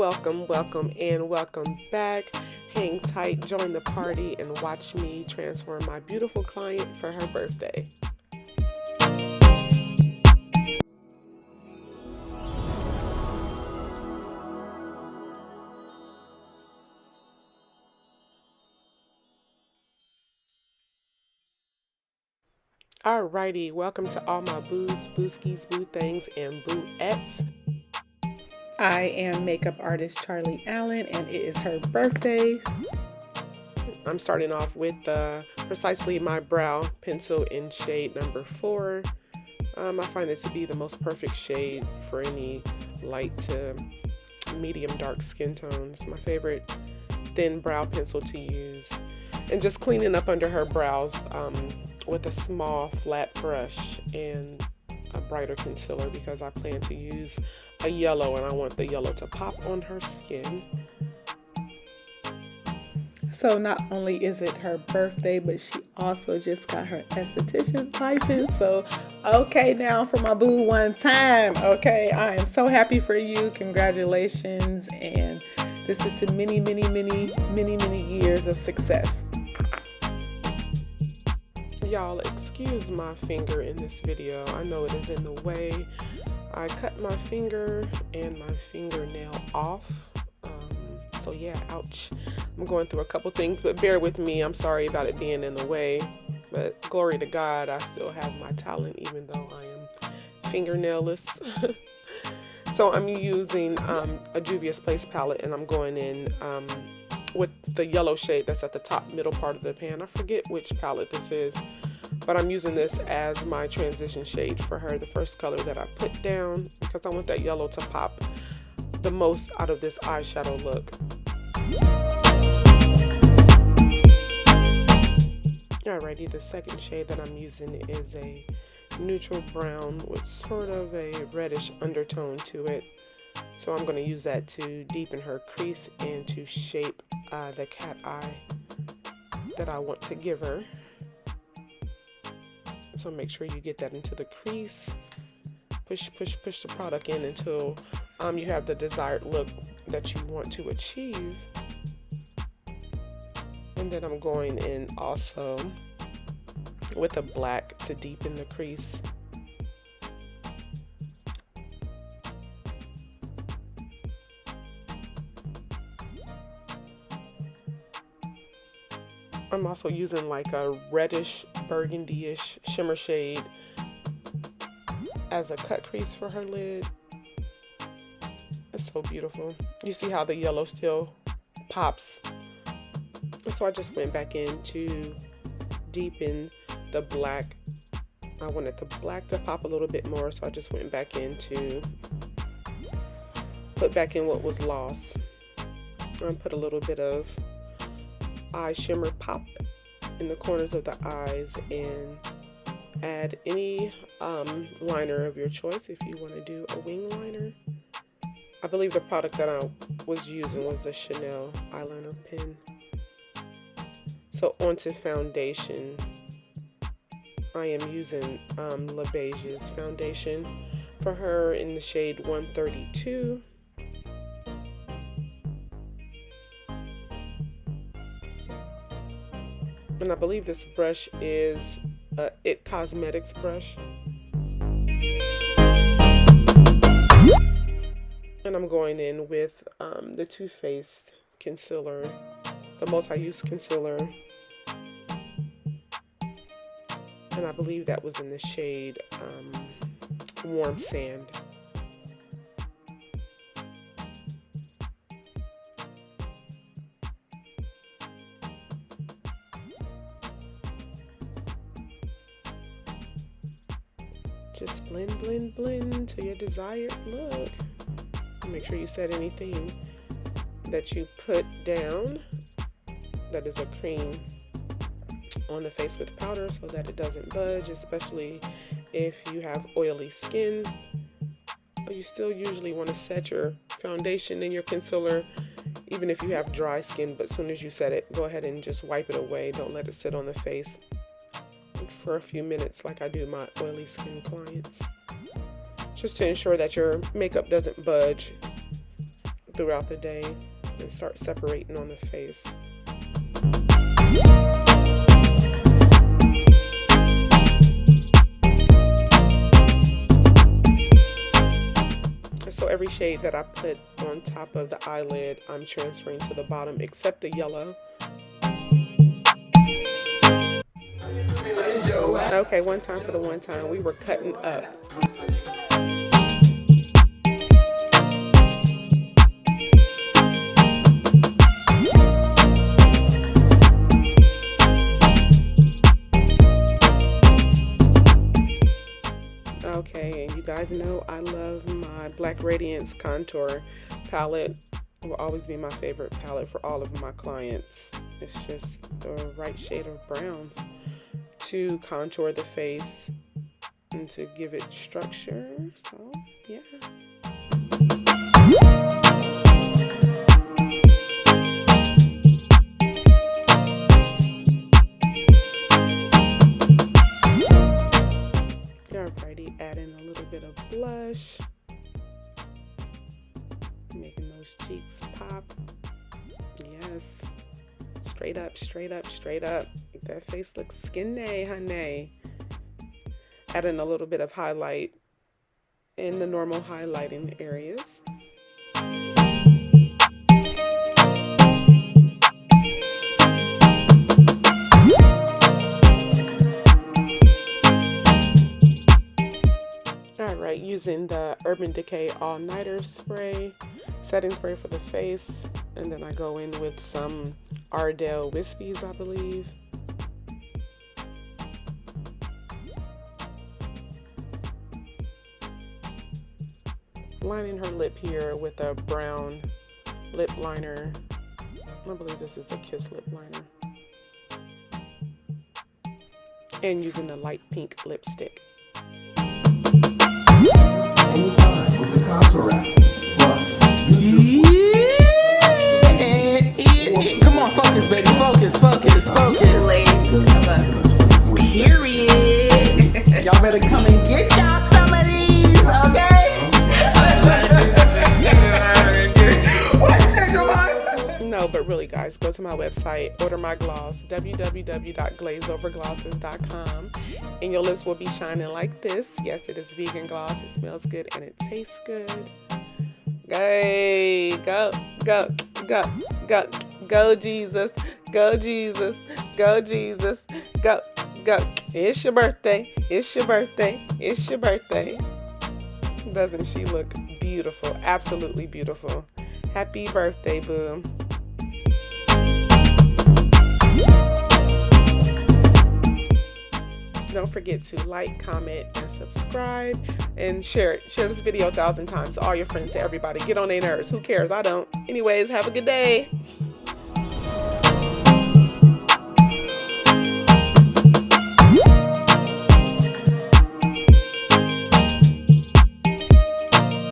Welcome, and welcome back. Hang tight, join the party, and watch me transform my beautiful client for her birthday. Alrighty, welcome to all my boos, booskies, boo things, and booettes. I am makeup artist Charlie Allen, and it is her birthday. I'm starting off with precisely my brow pencil in shade number 4. I find it to be the most perfect shade for any light to medium dark skin tone. It's my favorite thin brow pencil to use. And just cleaning up under her brows with a small flat brush and a brighter concealer, because I plan to use a yellow and I want the yellow to pop on her skin. So not only is it her birthday, but she also just got her esthetician license. So okay, now for my boo one time. Okay, I am so happy for you. Congratulations. And this is to many years of success. Y'all, excuse my finger in this video. I know it is in the way. I cut my finger and my fingernail off. So yeah, ouch. I'm going through a couple things, but bear with me. I'm sorry about it being in the way, but glory to God, I still have my talent even though I am fingernailless. So I'm using a Juvia's Place palette, and I'm going in with the yellow shade that's at the top middle part of the pan. I forget which palette this is, but I'm using this as my transition shade for her, the first color that I put down, because I want that yellow to pop the most out of this eyeshadow look. Alrighty, the second shade that I'm using is a neutral brown with sort of a reddish undertone to it. So I'm going to use that to deepen her crease and to shape the cat eye that I want to give her. So make sure you get that into the crease. Push the product in until you have the desired look that you want to achieve. And then I'm going in also with a black to deepen the crease. I'm also using like a reddish burgundy-ish shimmer shade as a cut crease for her lid. It's so beautiful. You see how the yellow still pops. So I just went back in to deepen the black. I wanted the black to pop a little bit more, so I just went back in to put back in what was lost. And put a little bit of eye shimmer pop in the corners of the eyes, and add any liner of your choice if you want to do a wing liner. I believe the product that I was using was a Chanel eyeliner pen. So onto foundation, I am using La Beige's foundation for her in the shade 132. And I believe this brush is a It Cosmetics brush. And I'm going in with the Too Faced concealer, the multi-use concealer. And I believe that was in the shade Warm Sand. Just blend to your desired look. Make sure you set anything that you put down that is a cream on the face with powder so that it doesn't budge, especially if you have oily skin. You still usually want to set your foundation and your concealer even if you have dry skin, but as soon as you set it, go ahead and just wipe it away. Don't let it sit on the face for a few minutes like I do my oily skin clients, just to ensure that your makeup doesn't budge throughout the day and start separating on the face. So every shade that I put on top of the eyelid, I'm transferring to the bottom, except the yellow. Okay, one time for the one time. We were cutting up. Okay, and you guys know I love my Black Radiance contour palette. It will always be my favorite palette for all of my clients. It's just the right shade of browns to contour the face and to give it structure. So yeah. Alrighty, adding a little bit of blush, making those cheeks pop. Yes, straight up, straight up, straight up. Make that face look skinny, honey. Adding a little bit of highlight in the normal highlighting areas. Alright, using the Urban Decay All Nighter spray, setting spray for the face, and then I go in with some Ardell Wispies, I believe. Lining her lip here with a brown lip liner. I believe this is a Kiss lip liner. And using the light pink lipstick. Anytime with the contour wrap. Plus, come on, focus, baby, focus. Period. Y'all better come and get y'all some of these, okay? No, but really, guys, go to my website, order my gloss, www.glazedOverglosses.com, and your lips will be shining like this. Yes, it is vegan gloss. It smells good and it tastes good. Hey, go, Jesus, go, Jesus, go, Jesus, go. It's your birthday. Doesn't she look beautiful? Absolutely beautiful. Happy birthday, boo. Don't forget to like, comment, and subscribe, and share it. Share this video 1,000 times to all your friends, to everybody. Get on their nerves. Who cares? I don't. Anyways, have a good day.